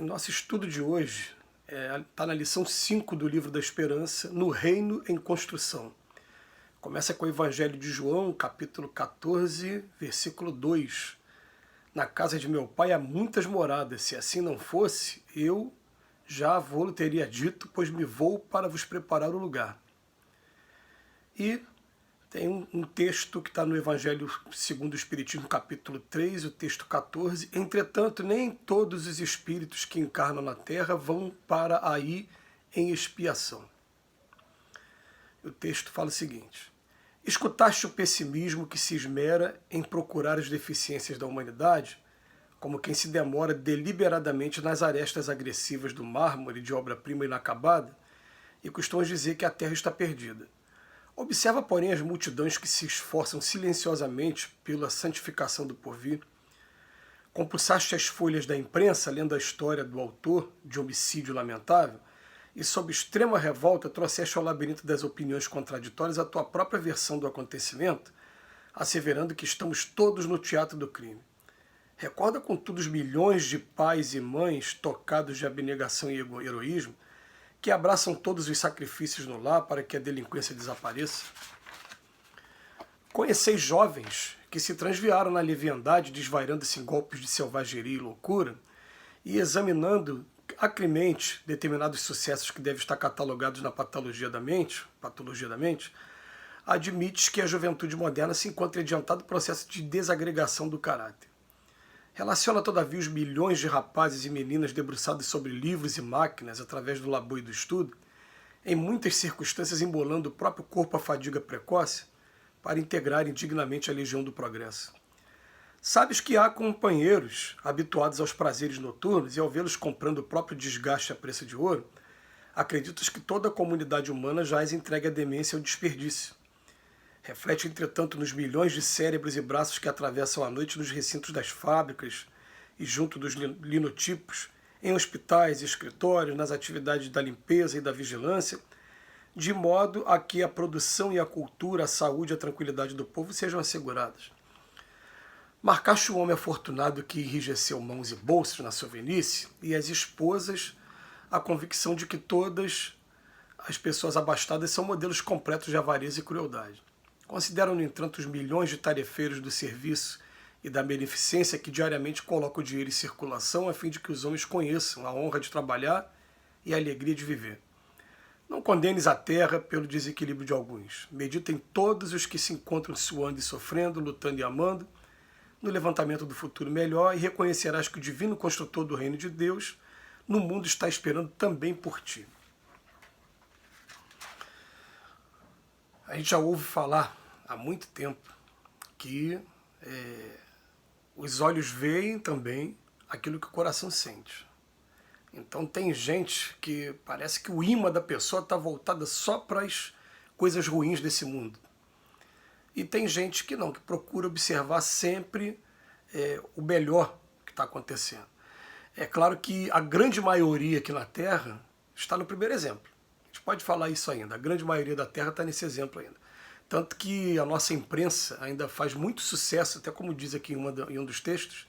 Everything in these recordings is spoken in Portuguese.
Em nosso estudo de hoje, está na lição 5 do Livro da Esperança, No Reino em Construção. Começa com o Evangelho de João, capítulo 14, versículo 2. Na casa de meu pai há muitas moradas, se assim não fosse, eu já vou-lo teria dito, pois me vou para vos preparar o lugar. E tem um texto que está no Evangelho segundo o Espiritismo, capítulo 3, o texto 14. Entretanto, nem todos os espíritos que encarnam na Terra vão para aí em expiação. O texto fala o seguinte: escutaste o pessimismo que se esmera em procurar as deficiências da humanidade, como quem se demora deliberadamente nas arestas agressivas do mármore de obra-prima inacabada, e costumas dizer que a Terra está perdida. Observa, porém, as multidões que se esforçam silenciosamente pela santificação do porvir. Compulsaste as folhas da imprensa lendo a história do autor de homicídio lamentável e, sob extrema revolta, trouxeste ao labirinto das opiniões contraditórias a tua própria versão do acontecimento, asseverando que estamos todos no teatro do crime. Recorda, contudo, os milhões de pais e mães tocados de abnegação e heroísmo, que abraçam todos os sacrifícios no lar para que a delinquência desapareça. Conheceis jovens que se transviaram na leviandade, desvairando-se em golpes de selvageria e loucura, e examinando acrimente determinados sucessos que devem estar catalogados na patologia da mente, admites que a juventude moderna se encontra em adiantado processo de desagregação do caráter. Relaciona, todavia, os milhões de rapazes e meninas debruçados sobre livros e máquinas através do labor e do estudo, em muitas circunstâncias embolando o próprio corpo à fadiga precoce, para integrarem dignamente a legião do progresso. Sabes que há companheiros habituados aos prazeres noturnos e, ao vê-los comprando o próprio desgaste a preço de ouro, acreditas que toda a comunidade humana jaz entregue à demência e ao desperdício. Reflete, entretanto, nos milhões de cérebros e braços que atravessam a noite nos recintos das fábricas e junto dos linotipos, em hospitais e escritórios, nas atividades da limpeza e da vigilância, de modo a que a produção e a cultura, a saúde e a tranquilidade do povo sejam asseguradas. Marcaste o homem afortunado que enrijeceu mãos e bolsos na sua velhice, e as esposas a convicção de que todas as pessoas abastadas são modelos completos de avareza e crueldade. Consideram, no entanto, os milhões de tarefeiros do serviço e da beneficência que diariamente colocam o dinheiro em circulação a fim de que os homens conheçam a honra de trabalhar e a alegria de viver. Não condenes a terra pelo desequilíbrio de alguns. Medita em todos os que se encontram suando e sofrendo, lutando e amando, no levantamento do futuro melhor, e reconhecerás que o divino construtor do reino de Deus no mundo está esperando também por ti. A gente já ouve falar há muito tempo que os olhos veem também aquilo que o coração sente. Então tem gente que parece que o imã da pessoa está voltada só para as coisas ruins desse mundo. E tem gente que não, que procura observar sempre o melhor que está acontecendo. É claro que a grande maioria aqui na Terra está no primeiro exemplo. A gente pode falar isso ainda, a grande maioria da Terra está nesse exemplo ainda. Tanto que a nossa imprensa ainda faz muito sucesso, até como diz aqui em um dos textos,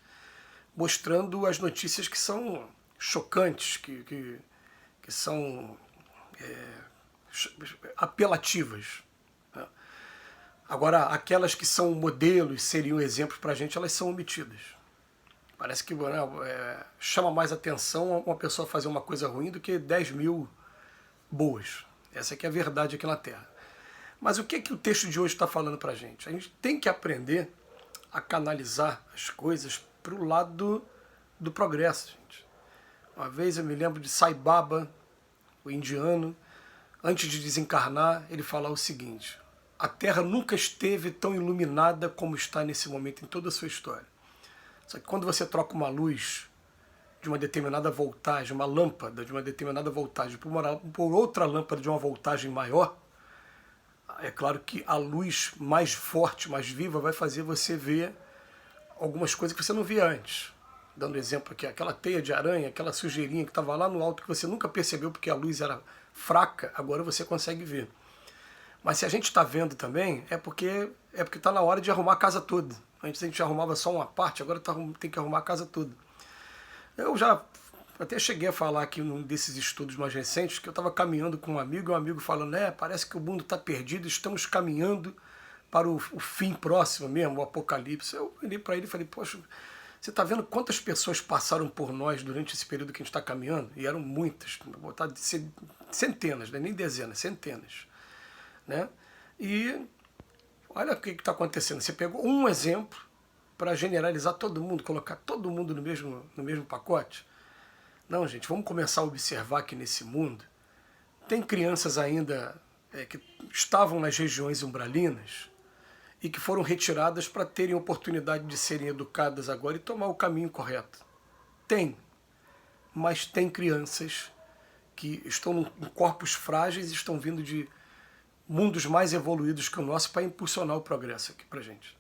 mostrando as notícias que são chocantes, que são apelativas. Agora, aquelas que são modelos, seriam exemplos para a gente, elas são omitidas. Parece que chama mais atenção uma pessoa fazer uma coisa ruim do que 10 mil boas. Essa que é a verdade aqui na Terra. Mas o que o texto de hoje está falando para a gente? A gente tem que aprender a canalizar as coisas para o lado do progresso, gente. Uma vez eu me lembro de Sai Baba, o indiano, antes de desencarnar, ele falava o seguinte: a Terra nunca esteve tão iluminada como está nesse momento em toda a sua história. Só que quando você troca uma luz de uma determinada voltagem, uma lâmpada de uma determinada voltagem por outra lâmpada de uma voltagem maior, é claro que a luz mais forte, mais viva, vai fazer você ver algumas coisas que você não via antes. Dando exemplo aqui, aquela teia de aranha, aquela sujeirinha que estava lá no alto que você nunca percebeu porque a luz era fraca, agora você consegue ver. Mas se a gente está vendo também, é porque está na hora de arrumar a casa toda. Antes a gente arrumava só uma parte, agora tem que arrumar a casa toda. Eu já Eu até cheguei a falar aqui num desses estudos mais recentes que eu estava caminhando com um amigo, e um amigo falando, parece que o mundo está perdido, estamos caminhando para o fim próximo mesmo, o apocalipse. Eu olhei para ele e falei, poxa, você está vendo quantas pessoas passaram por nós durante esse período que a gente está caminhando? E eram muitas, vou botar de centenas, né? Nem dezenas, centenas. Né? E olha o que está acontecendo. Você pegou um exemplo para generalizar todo mundo, colocar todo mundo no mesmo pacote? Não, gente, vamos começar a observar que nesse mundo tem crianças ainda que estavam nas regiões umbralinas e que foram retiradas para terem oportunidade de serem educadas agora e tomar o caminho correto. Tem, mas tem crianças que estão em corpos frágeis e estão vindo de mundos mais evoluídos que o nosso para impulsionar o progresso aqui para gente.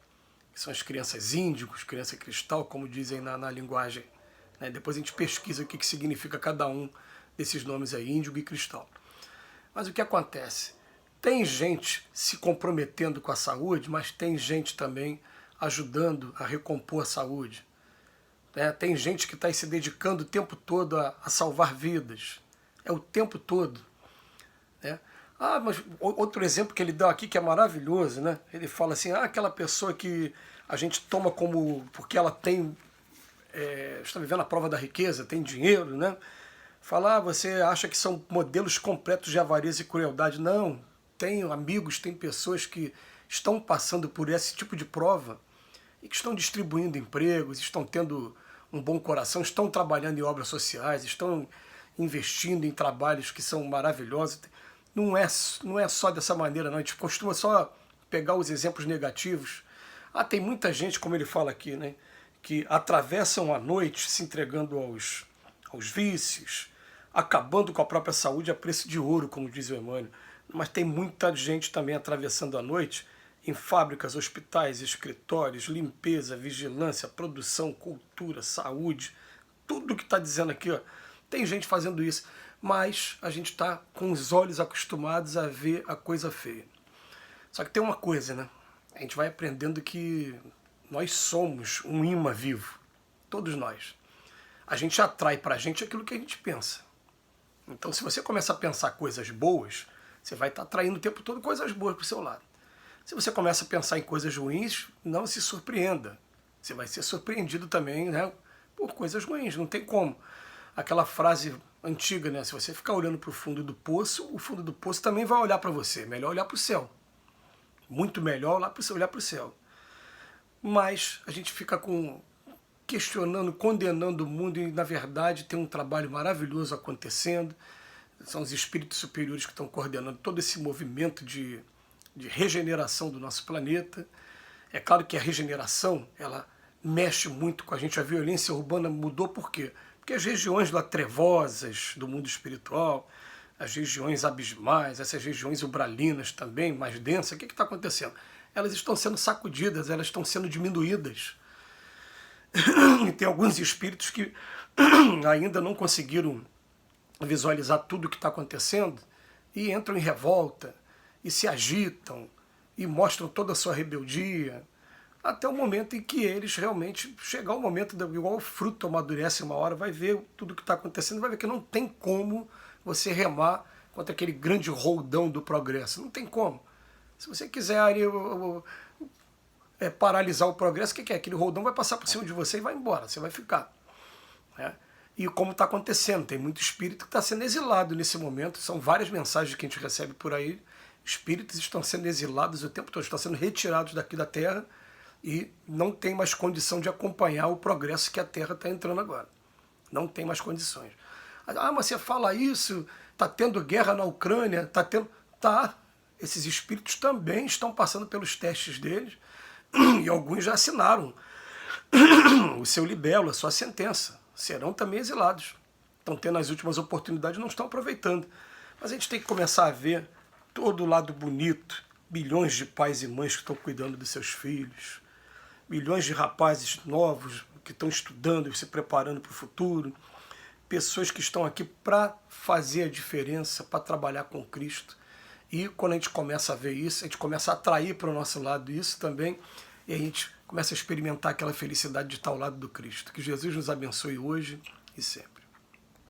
Que são as crianças índigos, criança cristal, como dizem na linguagem. Né? Depois a gente pesquisa o que significa cada um desses nomes aí, índigo e cristal. Mas o que acontece? Tem gente se comprometendo com a saúde, mas tem gente também ajudando a recompor a saúde. Né? Tem gente que está se dedicando o tempo todo a salvar vidas. É o tempo todo. Né? Mas outro exemplo que ele dá aqui que é maravilhoso, né? Ele fala assim, aquela pessoa que a gente toma como, porque ela tem, está vivendo a prova da riqueza, tem dinheiro, né? Fala, você acha que são modelos completos de avareza e crueldade. Não, tem amigos, tem pessoas que estão passando por esse tipo de prova e que estão distribuindo empregos, estão tendo um bom coração, estão trabalhando em obras sociais, estão investindo em trabalhos que são maravilhosos. Não é só dessa maneira, não. A gente costuma só pegar os exemplos negativos. Tem muita gente, como ele fala aqui, né, que atravessam a noite se entregando aos vícios, acabando com a própria saúde a preço de ouro, como diz o Emmanuel. Mas tem muita gente também atravessando a noite em fábricas, hospitais, escritórios, limpeza, vigilância, produção, cultura, saúde, tudo que está dizendo aqui, tem gente fazendo isso. Mas a gente está com os olhos acostumados a ver a coisa feia. Só que tem uma coisa, né? A gente vai aprendendo que nós somos um imã vivo. Todos nós. A gente atrai para a gente aquilo que a gente pensa. Então, se você começa a pensar coisas boas, você vai estar atraindo o tempo todo coisas boas para o seu lado. Se você começa a pensar em coisas ruins, não se surpreenda. Você vai ser surpreendido também, né, por coisas ruins. Não tem como. Aquela frase antiga, né? Se você ficar olhando para o fundo do poço também vai olhar para você. Melhor olhar para o céu. Muito melhor olhar para o céu. Mas a gente fica questionando, condenando o mundo e, na verdade, tem um trabalho maravilhoso acontecendo. São os espíritos superiores que estão coordenando todo esse movimento de regeneração do nosso planeta. É claro que a regeneração, ela mexe muito com a gente. A violência urbana mudou por quê? Porque as regiões lá trevosas do mundo espiritual, as regiões abismais, essas regiões umbralinas também, mais densas, o que está acontecendo? Elas estão sendo sacudidas, elas estão sendo diminuídas. E tem alguns espíritos que ainda não conseguiram visualizar tudo o que está acontecendo e entram em revolta, e se agitam, e mostram toda a sua rebeldia, até o momento em que eles realmente, chegar o momento, igual o fruto amadurece uma hora, vai ver tudo o que está acontecendo, vai ver que não tem como você remar contra aquele grande roldão do progresso. Não tem como. Se você quiser paralisar o progresso, o que é? Aquele roldão vai passar por cima de você e vai embora, você vai ficar. Né? E como está acontecendo, tem muito espírito que está sendo exilado nesse momento, são várias mensagens que a gente recebe por aí, espíritos estão sendo exilados o tempo todo, estão sendo retirados daqui da Terra, e não tem mais condição de acompanhar o progresso que a Terra está entrando agora. Não tem mais condições. Mas você fala isso, está tendo guerra na Ucrânia, está tendo... Tá, esses espíritos também estão passando pelos testes deles, e alguns já assinaram o seu libelo, a sua sentença. Serão também exilados. Estão tendo as últimas oportunidades, não estão aproveitando. Mas a gente tem que começar a ver todo o lado bonito, bilhões de pais e mães que estão cuidando dos seus filhos, milhões de rapazes novos que estão estudando e se preparando para o futuro, pessoas que estão aqui para fazer a diferença, para trabalhar com Cristo. E quando a gente começa a ver isso, a gente começa a atrair para o nosso lado isso também, e a gente começa a experimentar aquela felicidade de estar ao lado do Cristo. Que Jesus nos abençoe hoje e sempre.